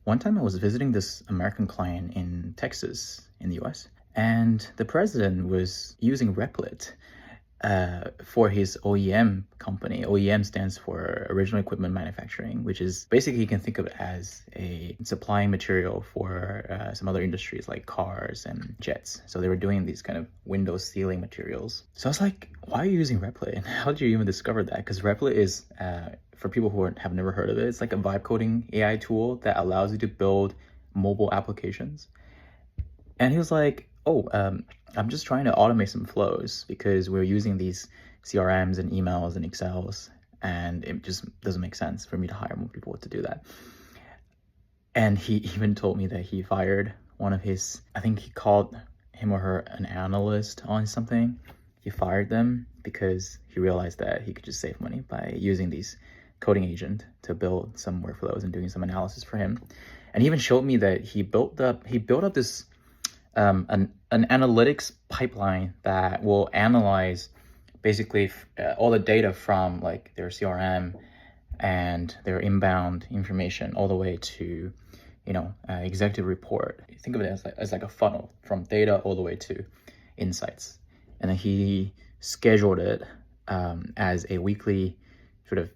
One time I was visiting this American client in Texas in the US, and the president was using Replit for his OEM company. OEM stands for Original Equipment Manufacturing, which is basically you can think of it as a supplying material for some other industries like cars and jets. So they were doing these kind of window sealing materials. So I was like, why are you using Replit? And how did you even discover that? Because Replit is, for people who have never heard of it, it's like a vibe coding AI tool that allows you to build mobile applications. And he was like, oh, I'm just trying to automate some flows because we're using these CRMs and emails and Excels, and it just doesn't make sense for me to hire more people to do that. And he even told me that he fired one of his, I think he called him or her an analyst on something. He fired them because he realized that he could just save money by using these coding agent to build some workflows and doing some analysis for him. And he even showed me that he built up this an analytics pipeline that will analyze basically all the data from like their CRM and their inbound information all the way to, executive report. Think of it as like a funnel from data all the way to insights. And then he scheduled it as a weekly sort of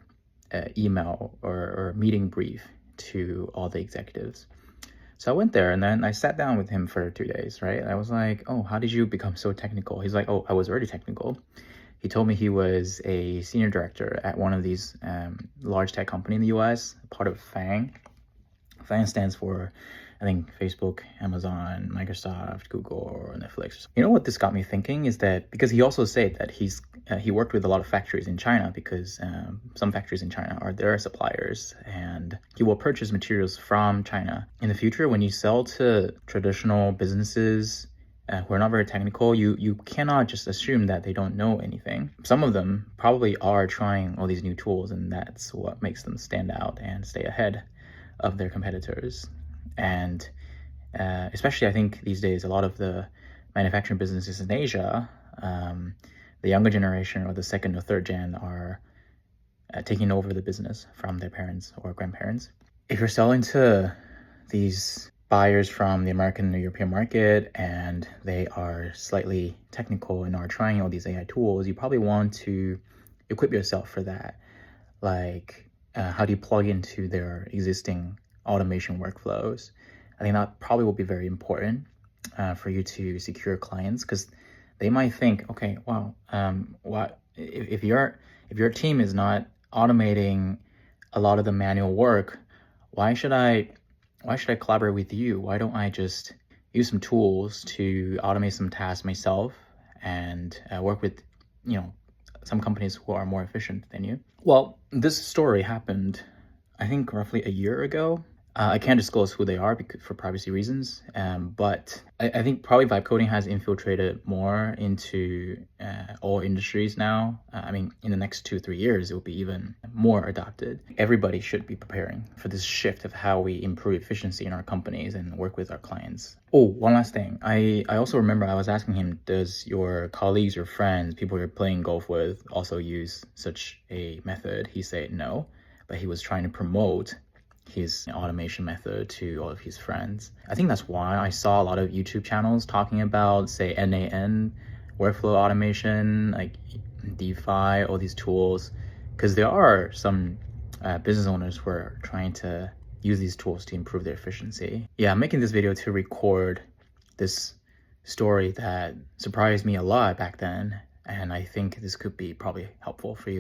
email or meeting brief to all the executives. So I went there and then I sat down with him for 2 days, right? I was like, oh, how did you become so technical? He's like, oh, I was already technical. He told me he was a senior director at one of these large tech company in the US, part of FAANG. FAANG stands for, I think, Facebook, Amazon, Microsoft, Google, or Netflix. You know what this got me thinking is that, because he also said that he worked with a lot of factories in China because some factories in China are their suppliers, and he will purchase materials from China. In the future, when you sell to traditional businesses who are not very technical, you cannot just assume that they don't know anything. Some of them probably are trying all these new tools, and that's what makes them stand out and stay ahead of their competitors. And especially, I think these days, a lot of the manufacturing businesses in Asia, the younger generation or the second or third gen are taking over the business from their parents or grandparents. If you're selling to these buyers from the American or European market and they are slightly technical and are trying all these AI tools, you probably want to equip yourself for that. Like, how do you plug into their existing automation workflows? I think that probably will be very important for you to secure clients, because they might think, okay, wow, what if your team is not automating a lot of the manual work, why should I collaborate with you? Why don't I just use some tools to automate some tasks myself and work with, some companies who are more efficient than you? Well, this story happened, I think, roughly a year ago. I can't disclose who they are for privacy reasons, but I think probably vibe coding has infiltrated more into all industries now. I mean, in the next 2-3 years, it will be even more adopted. Everybody should be preparing for this shift of how we improve efficiency in our companies and work with our clients. Oh, one last thing. I also remember I was asking him, does your colleagues or friends, people you're playing golf with, also use such a method? He said no, but he was trying to promote his automation method to all of his friends. I think that's why I saw a lot of YouTube channels talking about, say, NAN, workflow automation, like DeFi, all these tools, because there are some business owners who are trying to use these tools to improve their efficiency. Yeah, I'm making this video to record this story that surprised me a lot back then, and I think this could be probably helpful for you.